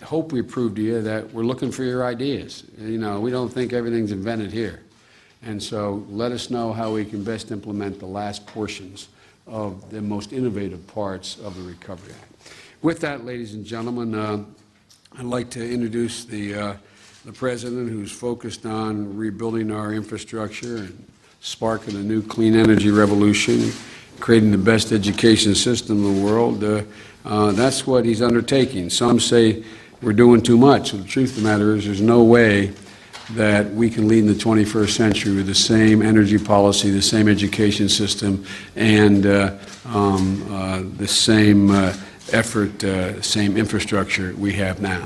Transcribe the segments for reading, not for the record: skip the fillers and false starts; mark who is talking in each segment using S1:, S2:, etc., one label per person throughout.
S1: hope we prove to you that we're looking for your ideas. You know, we don't think everything's invented here. And so let us know how we can best implement the last portions of the most innovative parts of the Recovery Act. With that, ladies and gentlemen, I'd like to introduce the President, who's focused on rebuilding our infrastructure and sparking a new clean energy revolution, creating the best education system in the world. That's what he's undertaking. Some say we're doing too much. The truth of the matter is there's no way that we can lead in the 21st century with the same energy policy, the same education system, and the same effort, same infrastructure we have now.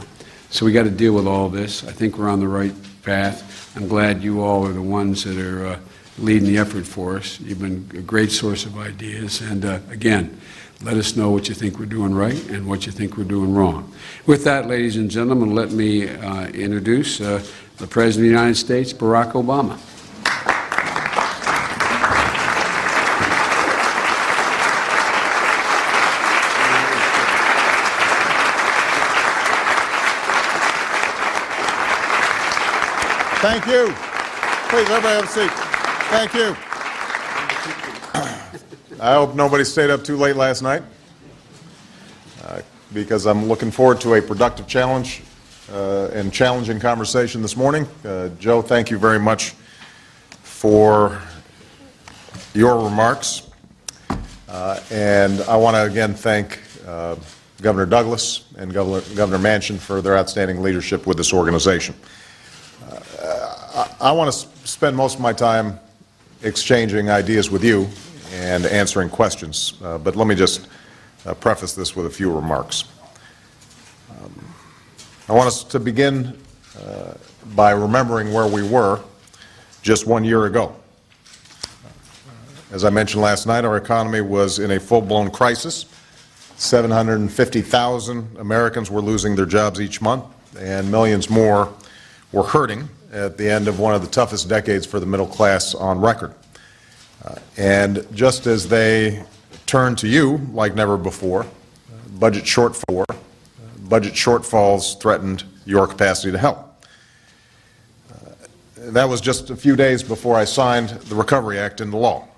S1: So we got to deal with all this. I think we're on the right path. I'm glad you all are the ones that are leading the effort for us. You've been a great source of ideas. And again, let us know what you think we're doing right and what you think we're doing wrong. With that, ladies and gentlemen, let me introduce the President of the United States, Barack Obama.
S2: Thank you. Please, everybody have a seat. Thank you. I hope nobody stayed up too late last night because I'm looking forward to a productive challenge and challenging conversation this morning. Joe, thank you very much for your remarks. And I want to again thank Governor Douglas and Governor Manchin for their outstanding leadership with this organization. I want to spend most of my time exchanging ideas with you and answering questions, but let me just preface this with a few remarks. I want us to begin by remembering where we were just 1 year ago. As I mentioned last night, our economy was in a full-blown crisis. 750,000 Americans were losing their jobs each month, and millions more were hurting at the end of one of the toughest decades for the middle class on record. And just as they turned to you like never before, budget shortfalls threatened your capacity to help. That was just a few days before I signed the Recovery Act into law,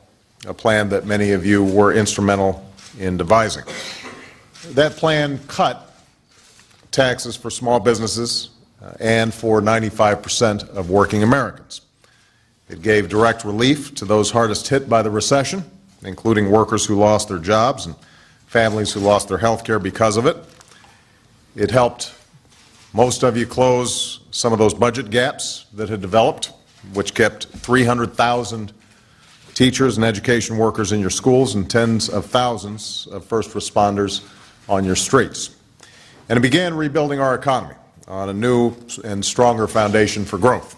S2: a plan that many of you were instrumental in devising. That plan cut taxes for small businesses and for 95% of working Americans. It gave direct relief to those hardest hit by the recession, including workers who lost their jobs and families who lost their health care because of it. It helped most of you close some of those budget gaps that had developed, which kept 300,000 teachers and education workers in your schools and tens of thousands of first responders on your streets. And it began rebuilding our economy on a new and stronger foundation for growth.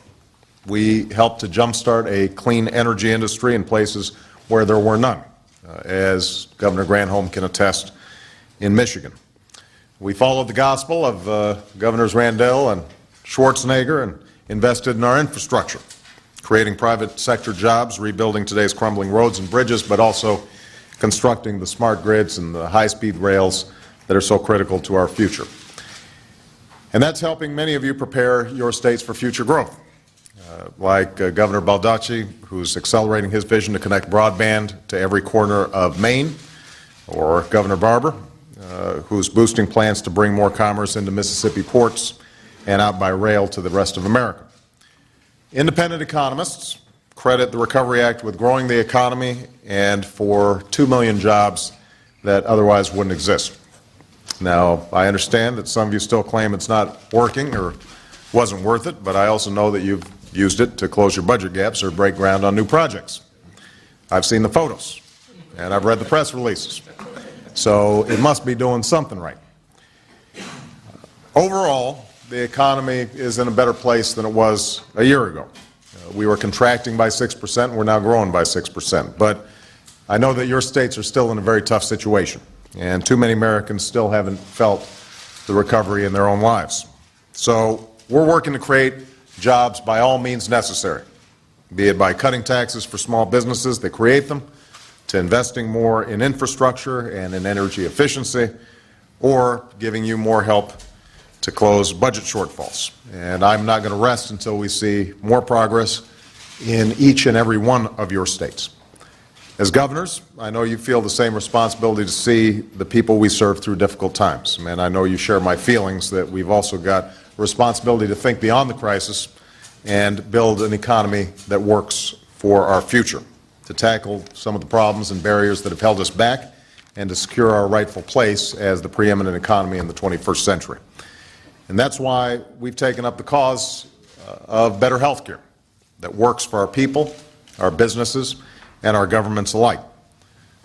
S2: We helped to jumpstart a clean energy industry in places where there were none, as Governor Granholm can attest in Michigan. We followed the gospel of Governors Randall and Schwarzenegger and invested in our infrastructure, creating private sector jobs, rebuilding today's crumbling roads and bridges, but also constructing the smart grids and the high-speed rails that are so critical to our future. And that's helping many of you prepare your states for future growth, like Governor Baldacci, who's accelerating his vision to connect broadband to every corner of Maine, or Governor Barber, who's boosting plans to bring more commerce into Mississippi ports and out by rail to the rest of America. Independent economists credit the Recovery Act with growing the economy and for 2 million jobs that otherwise wouldn't exist. Now, I understand that some of you still claim it's not working or wasn't worth it, but I also know that you've used it to close your budget gaps or break ground on new projects. I've seen the photos, and I've read the press releases. So it must be doing something right. Overall, the economy is in a better place than it was a year ago. We were contracting by 6%, we're now growing by 6%. But I know that your states are still in a very tough situation, and too many Americans still haven't felt the recovery in their own lives. So we're working to create jobs by all means necessary, be it by cutting taxes for small businesses that create them, to investing more in infrastructure and in energy efficiency, or giving you more help to close budget shortfalls. And I'm not going to rest until we see more progress in each and every one of your states. As governors, I know you feel the same responsibility to see the people we serve through difficult times. And I know you share my feelings that we've also got a responsibility to think beyond the crisis and build an economy that works for our future, to tackle some of the problems and barriers that have held us back, and to secure our rightful place as the preeminent economy in the 21st century. And that's why we've taken up the cause of better health care that works for our people, our businesses, and our governments alike.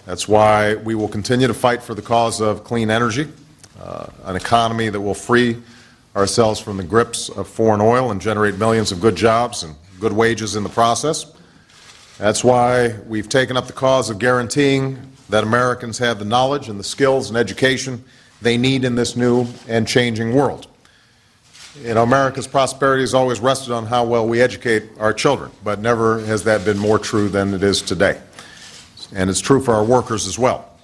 S2: That's why we will continue to fight for the cause of clean energy, an economy that will free ourselves from the grips of foreign oil and generate millions of good jobs and good wages in the process. That's why we've taken up the cause of guaranteeing that Americans have the knowledge and the skills and education they need in this new and changing world. You know, America's prosperity has always rested on how well we educate our children, but never has that been more true than it is today. And it's true for our workers as well.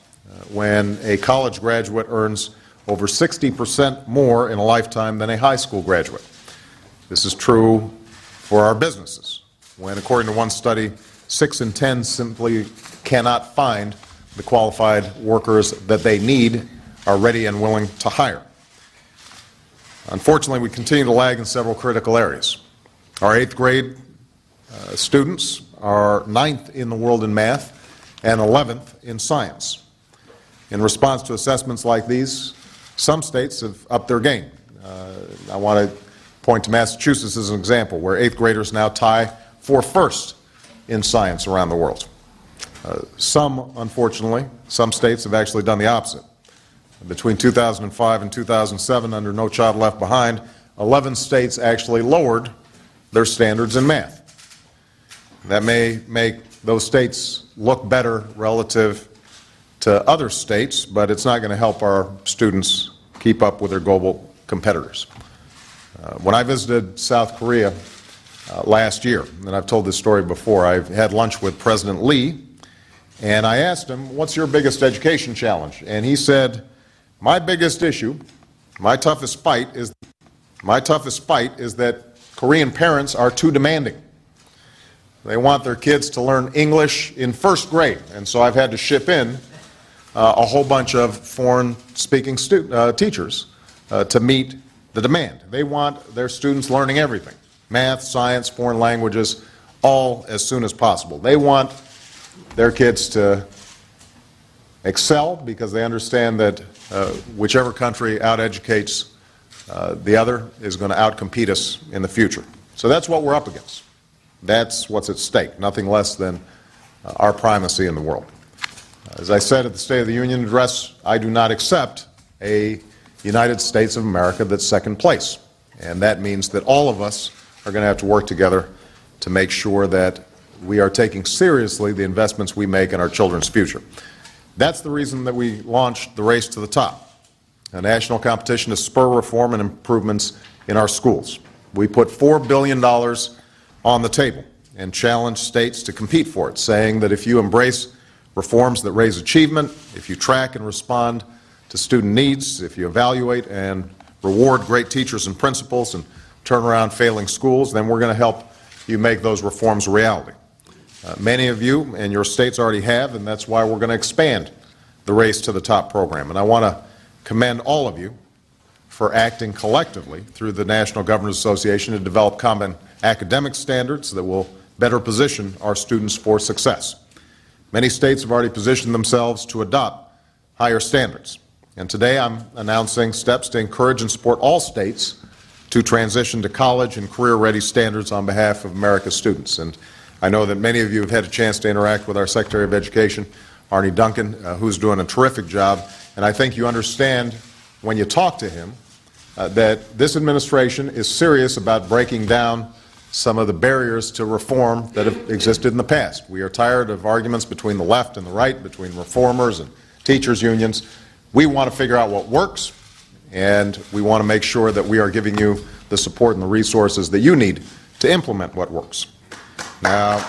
S2: When a college graduate earns over 60% more in a lifetime than a high school graduate. This is true for our businesses, when, according to one study, 6 in 10 simply cannot find the qualified workers that they need, are ready and willing to hire. Unfortunately, we continue to lag in several critical areas. Our 8th grade students are 9th in the world in math and 11th in science. In response to assessments like these, some states have upped their game. I want to point to Massachusetts as an example, where 8th graders now tie for first in science around the world. Unfortunately, some states have actually done the opposite. Between 2005 and 2007, under No Child Left Behind, 11 states actually lowered their standards in math. That may make those states look better relative to other states, but it's not going to help our students keep up with their global competitors. When I visited South Korea last year, and I've told this story before, I had lunch with President Lee, and I asked him, "What's your biggest education challenge?" And he said, "My biggest issue, my toughest fight is that Korean parents are too demanding. They want their kids to learn English in 1st grade, and so I've had to ship in a whole bunch of foreign-speaking teachers to meet the demand. They want their students learning everything, math, science, foreign languages, all as soon as possible. They want their kids to excel because they understand that whichever country out-educates the other is going to out-compete us in the future." So that's what we're up against. That's what's at stake, nothing less than our primacy in the world. As I said at the State of the Union address, I do not accept a United States of America that's second place. And that means that all of us are going to have to work together to make sure that we are taking seriously the investments we make in our children's future. That's the reason that we launched the Race to the Top, a national competition to spur reform and improvements in our schools. We put $4 billion on the table and challenged states to compete for it, saying that if you embrace reforms that raise achievement, if you track and respond to student needs, if you evaluate and reward great teachers and principals and turn around failing schools, then we're going to help you make those reforms a reality. Many of you and your states already have, and that's why we're going to expand the Race to the Top program. And I want to commend all of you for acting collectively through the National Governors Association to develop common academic standards that will better position our students for success. Many states have already positioned themselves to adopt higher standards. And today I'm announcing steps to encourage and support all states to transition to college and career-ready standards on behalf of America's students. And I know that many of you have had a chance to interact with our Secretary of Education, Arne Duncan, who's doing a terrific job. And I think you understand when you talk to him that this administration is serious about breaking down some of the barriers to reform that have existed in the past. We are tired of arguments between the left and the right, between reformers and teachers' unions. We want to figure out what works, and we want to make sure that we are giving you the support and the resources that you need to implement what works. Now,